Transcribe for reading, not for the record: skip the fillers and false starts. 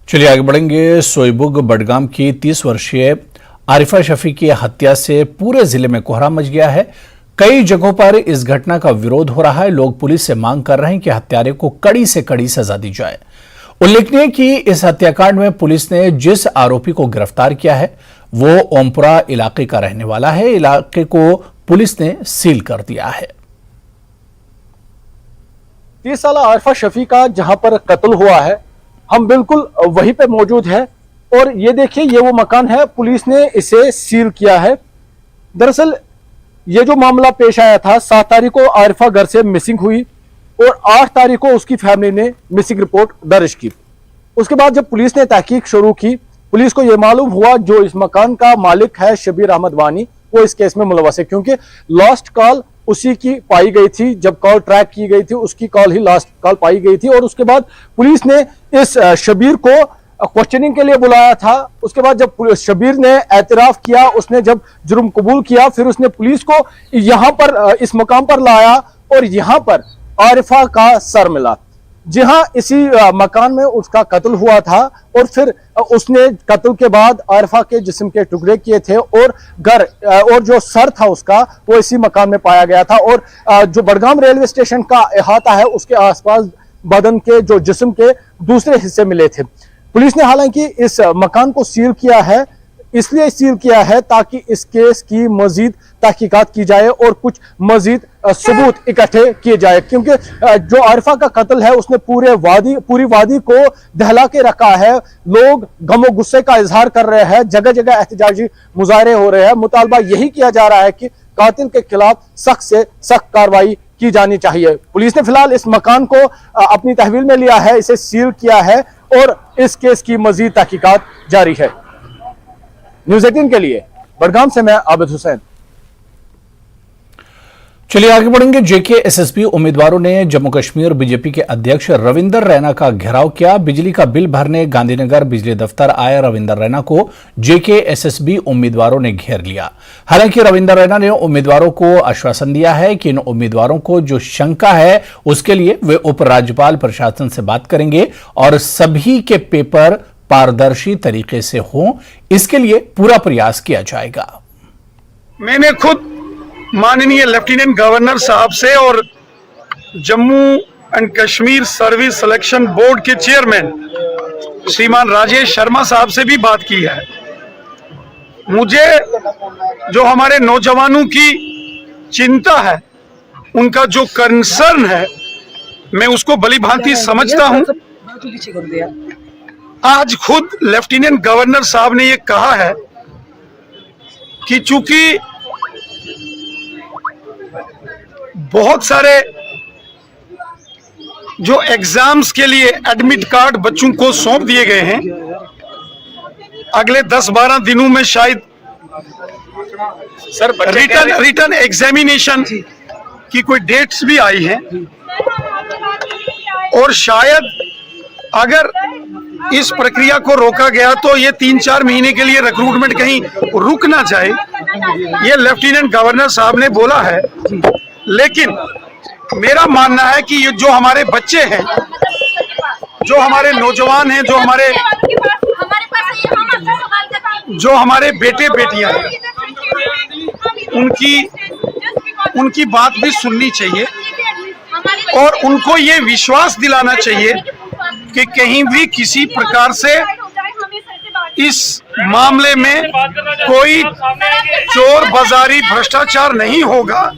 चलिए आगे बढ़ेंगे। सोईबुग बडगाम की 30 वर्षीय आरिफा शफी की हत्या से पूरे जिले में कोहराम मच गया है। कई जगहों पर इस घटना का विरोध हो रहा है। लोग पुलिस से मांग कर रहे हैं कि हत्यारे को कड़ी से कड़ी सजा दी जाए। उल्लेखनीय कि इस हत्याकांड में पुलिस ने जिस आरोपी को गिरफ्तार किया है वो ओमपुरा इलाके का रहने वाला है। इलाके को पुलिस ने सील कर दिया है। 30 साल आरिफा शफी का जहां पर कत्ल हुआ है, हम बिल्कुल वहीं पे मौजूद है। और ये देखिए, ये वो मकान है, पुलिस ने इसे सील किया है। दरअसल ये जो मामला पेश आया था, 7 तारीख को आरिफा घर से मिसिंग हुई और 8 तारीख को उसकी फैमिली ने मिसिंग रिपोर्ट दर्ज की। उसके बाद जब पुलिस ने तहकीक शुरू की, पुलिस को यह मालूम हुआ जो इस मकान का मालिक है शबीर अहमद वानी, वो इस केस में मुलवस है, क्योंकि लास्ट कॉल उसी की पाई गई थी। जब कॉल ट्रैक की गई थी, उसकी कॉल ही लास्ट कॉल पाई गई थी। और उसके बाद पुलिस ने इस शबीर को क्वेश्चनिंग के लिए बुलाया था। उसके बाद जब शबीर ने एतराफ किया, उसने जब जुर्म कबूल किया, फिर उसने पुलिस को यहां पर इस मकाम पर लाया और यहां पर आरिफा का सर मिला। जी हाँ, इसी मकान में उसका कत्ल हुआ था। और फिर उसने कत्ल के बाद आरिफा के जिस्म के टुकड़े किए थे और घर और जो सर था उसका वो इसी मकान में पाया गया था। और जो बडगाम रेलवे स्टेशन का अहाता है, उसके आसपास बदन के जो जिस्म के दूसरे हिस्से मिले थे। पुलिस ने हालांकि इस मकान को सील किया है, इसलिए सील किया है ताकि इस केस की मजीद तहकीकात की जाए और कुछ मजीद सबूत इकट्ठे किए जाए, क्योंकि जो आरिफा का कत्ल है उसने पूरी वादी को दहला के रखा है। लोग गमो गुस्से का इजहार कर रहे हैं, जगह जगह एहतजाजी मुजाहरे हो रहे हैं। मुतालबा यही किया जा रहा है कि कातिल के खिलाफ सख्त से सख्त कार्रवाई की जानी चाहिए। पुलिस ने फिलहाल इस मकान को अपनी तहवील में लिया है, इसे सील किया है और इस केस की मजीद तहकीकात जारी है। न्यूज़ 18 के लिए बडगाम से मैं आबिद हुसैन। चलिए आगे बढ़ेंगे। जेके एसएसबी उम्मीदवारों ने जम्मू कश्मीर बीजेपी के अध्यक्ष रविंदर रैना का घेराव किया। बिजली का बिल भरने गांधीनगर बिजली दफ्तर आए रविंदर रैना को जेके एसएसबी उम्मीदवारों ने घेर लिया। हालांकि रविंदर रैना ने उम्मीदवारों को आश्वासन दिया है कि इन उम्मीदवारों को जो शंका है उसके लिए वे उपराज्यपाल प्रशासन से बात करेंगे और सभी के पेपर पारदर्शी तरीके से हों, इसके लिए पूरा प्रयास किया जाएगा। मैंने खुद माननीय लेफ्टिनेंट गवर्नर साहब से और Jammu and Kashmir service selection board के चेयरमैन श्रीमान राजेश शर्मा साहब से भी बात की है। मुझे जो हमारे नौजवानों की चिंता है, उनका जो कंसर्न है, मैं उसको भलीभांति समझता हूं। आज खुद लेफ्टिनेंट गवर्नर साहब ने ये कहा है कि चूंकि बहुत सारे जो एग्जाम्स के लिए एडमिट कार्ड बच्चों को सौंप दिए गए हैं, अगले 10-12 दिनों में शायद सर रिटर्न एग्जामिनेशन की कोई डेट्स भी आई हैं। और शायद अगर इस प्रक्रिया को रोका गया तो ये 3-4 महीने के लिए रिक्रूटमेंट कहीं रुक ना जाए, ये लेफ्टिनेंट गवर्नर साहब ने बोला है। लेकिन मेरा मानना है कि ये जो हमारे बच्चे हैं, जो हमारे नौजवान हैं, जो हमारे बेटे बेटियां हैं, उनकी बात भी सुननी चाहिए और उनको ये विश्वास दिलाना चाहिए कि कहीं भी किसी प्रकार से इस मामले में कोई चोर बाजारी भ्रष्टाचार नहीं होगा।